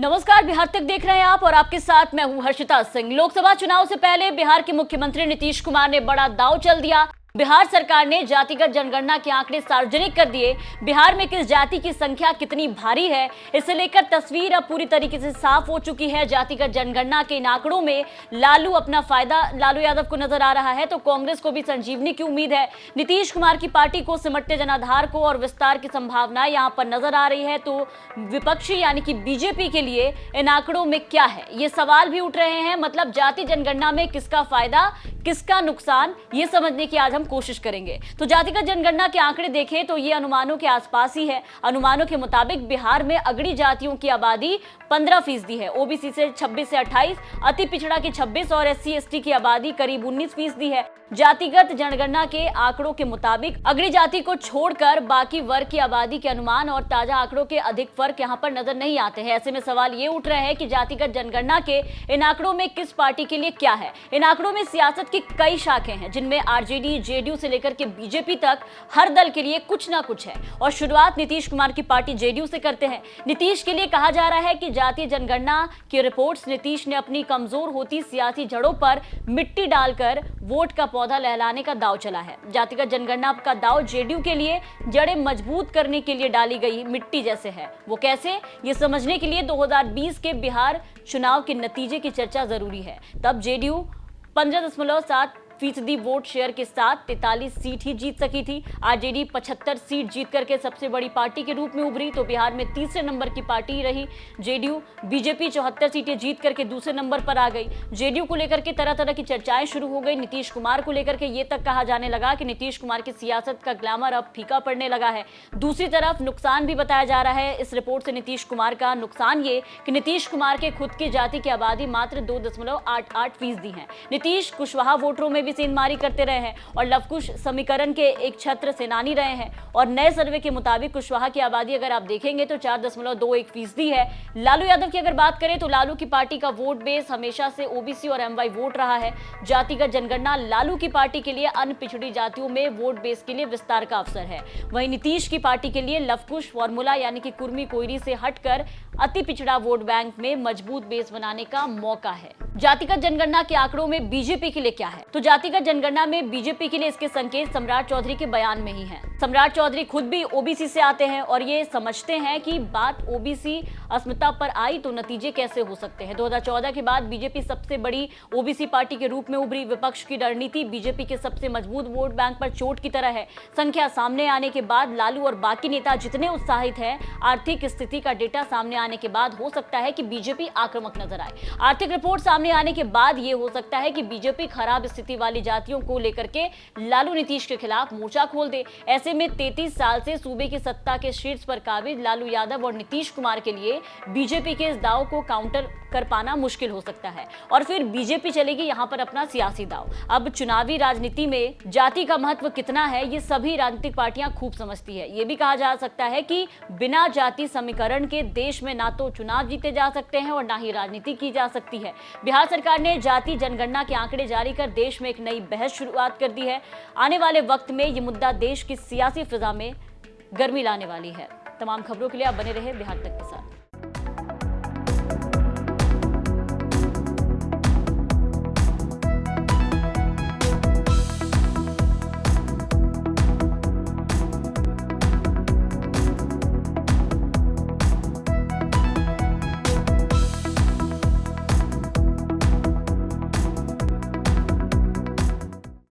नमस्कार, बिहार तक देख रहे हैं आप और आपके साथ मैं हूं हर्षिता सिंह। लोकसभा चुनाव से पहले बिहार के मुख्यमंत्री नीतीश कुमार ने बड़ा दांव चल दिया। बिहार सरकार ने जातिगत जनगणना के आंकड़े सार्वजनिक कर दिए। बिहार में किस जाति की संख्या कितनी भारी है, इसे लेकर तस्वीर अब पूरी तरीके से साफ हो चुकी है। जातिगत जनगणना के इन आंकड़ों में लालू यादव को नजर आ रहा है, तो कांग्रेस को भी संजीवनी की उम्मीद है। नीतीश कुमार की पार्टी को सिमटते जनाधार को और विस्तार की संभावनाएं यहां पर नजर आ रही है। तो विपक्षी यानी कि बीजेपी के लिए इन आंकड़ों में क्या है, ये सवाल भी उठ रहे हैं। मतलब जाति जनगणना में किसका फायदा किसका नुकसान, ये समझने की आज हम कोशिश करेंगे। तो जातिगत जनगणना के आंकड़े देखें तो ये अनुमानों के आसपास ही है। अनुमानों के मुताबिक बिहार में अगड़ी जातियों की आबादी 15% है, ओबीसी से 26 से 28, अति पिछड़ा की 26 और SC/ST की आबादी करीब 19% है। जातिगत जनगणना के आंकड़ों के मुताबिक अगड़ी जाति को छोड़कर बाकी वर्ग की आबादी के अनुमान और ताजा आंकड़ों के अधिक फर्क यहां पर नजर नहीं आते हैं। ऐसे में सवाल ये उठ रहे हैं कि जातिगत जनगणना के इन आंकड़ों में किस पार्टी के लिए क्या है। इन आंकड़ों में सियासत की कई शाखें हैं, जिनमें आरजेडी, जेडीयू से लेकर के बीजेपी तक हर दल के लिए कुछ ना कुछ है। और शुरुआत नीतीश कुमार की पार्टी जेडीयू से करते हैं। नीतीश के लिए कहा जा रहा है कि जातीय जनगणना की रिपोर्ट्स नीतीश ने अपनी कमजोर होती सियासी जड़ों पर मिट्टी डालकर वोट का पौधा लहलाने का दांव चला है। जातिगत जनगणना का दांव जेडीयू के लिए जड़ें मजबूत करने के लिए डाली गई मिट्टी जैसे है। वो कैसे, ये समझने के लिए 2020 के बिहार चुनाव के नतीजे की चर्चा जरूरी है। तब जेडीयू 15.7% वोट शेयर के साथ 43 सीट ही जीत सकी थी। आरजेडी 75 सीट जीत करके सबसे बड़ी पार्टी के रूप में उभरी, तो बिहार में तीसरे नंबर की पार्टी रही जेडीयू। बीजेपी 74 सीटें जीत करके दूसरे नंबर पर आ गई। जेडीयू को लेकर के तरह तरह की चर्चाएं शुरू हो गई। नीतीश कुमार को लेकर के ये तक कहा जाने लगा कि नीतीश कुमार की सियासत का ग्लैमर अब फीका पड़ने लगा है। दूसरी तरफ नुकसान भी बताया जा रहा है इस रिपोर्ट से नीतीश कुमार का। नुकसान ये कि नीतीश कुमार के खुद की जाति की आबादी मात्र 2.88% है। नीतीश कुशवाहा वोटरों में भी सेंधमारी करते रहे हैं और लवकुश समीकरण के एक छत्र सेनानी रहे हैं। और नए सर्वे के मुताबिक कुशवाहा की आबादी अगर आप देखेंगे तो 4.21% है। लालू यादव की अगर बात करें तो लालू की पार्टी का वोट बेस हमेशा से ओबीसी और MY वोट रहा है। जातिगत जनगणना लालू की पार्टी के लिए अन्य पिछड़ी जातियों में वोट बेस के लिए विस्तार का अवसर है। वहीं नीतीश की पार्टी के लिए लवकुश फॉर्मूला यानी कि कुर्मी कोयरी से हटकर अति पिछड़ा वोट बैंक में मजबूत बेस बनाने का मौका है। जातिगत जनगणना के आंकड़ों में बीजेपी के लिए क्या है, तो जातिगत जनगणना में बीजेपी के लिए इसके संकेत सम्राट चौधरी के बयान में ही हैं। सम्राट चौधरी खुद भी ओबीसी से आते हैं और ये समझते हैं कि बात ओबीसी अस्मिता पर आई तो नतीजे कैसे हो सकते हैं। 2014 के बाद बीजेपी सबसे बड़ी ओबीसी पार्टी के रूप में उभरी। विपक्ष की रणनीति बीजेपी के सबसे मजबूत वोट बैंक पर चोट की तरह है। संख्या सामने आने के बाद लालू और बाकी नेता जितने उत्साहित हैं, आर्थिक स्थिति का डेटा सामने आने के बाद हो सकता है कि बीजेपी आक्रामक नजर आए। आर्थिक रिपोर्ट सामने आने के बाद ये हो सकता है कि बीजेपी खराब स्थिति वाली जातियों को लेकर के लालू नीतीश के खिलाफ मोर्चा खोल दे। ऐसे में 33 साल से सूबे की सत्ता के शीर्ष पर काबिज लालू यादव और नीतीश कुमार के लिए बीजेपी के इस दाव को काउंटर कर पाना मुश्किल हो सकता है और फिर बीजेपी चलेगी यहां पर अपना सियासी दाव। अब चुनावी राजनीति में जाति का महत्व कितना है, ये सभी राजनीतिक पार्टियां खूब समझती है। ये भी कहा जा सकता है कि बिना जाति समीकरण के देश में ना तो चुनाव जीते जा सकते हैं और ना ही राजनीति की जा सकती है। बिहार सरकार ने जाति जनगणना के आंकड़े जारी कर देश में एक नई बहस शुरुआत कर दी है। आने वाले वक्त में ये मुद्दा देश की सियासी फिजा में गर्मी लाने वाली है। तमाम खबरों के लिए आप बने रहे बिहार तक।